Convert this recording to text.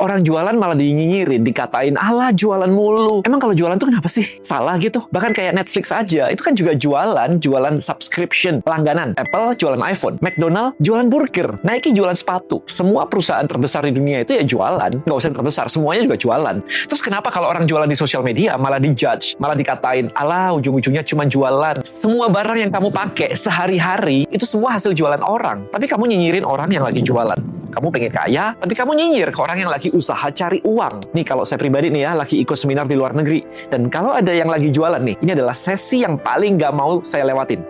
Orang jualan malah dinyinyirin, dikatain, alah jualan mulu. Emang kalau jualan tuh kenapa sih? Salah gitu. Bahkan kayak Netflix aja, itu kan juga jualan subscription, langganan. Apple jualan iPhone, McDonald jualan burger, Nike jualan sepatu. Semua perusahaan terbesar di dunia itu ya jualan. Nggak usah yang terbesar, semuanya juga jualan. Terus kenapa kalau orang jualan di sosial media malah dijudge, malah dikatain, alah ujung-ujungnya cuma jualan. Semua barang yang kamu pakai sehari-hari, itu semua hasil jualan orang. Tapi kamu nyinyirin orang yang lagi jualan. Kamu pengen kaya, tapi kamu nyinyir ke orang yang lagi usaha cari uang. Nih kalau saya pribadi nih ya, lagi ikut seminar di luar negeri. Dan kalau ada yang lagi jualan nih, ini adalah sesi yang paling gak mau saya lewatin.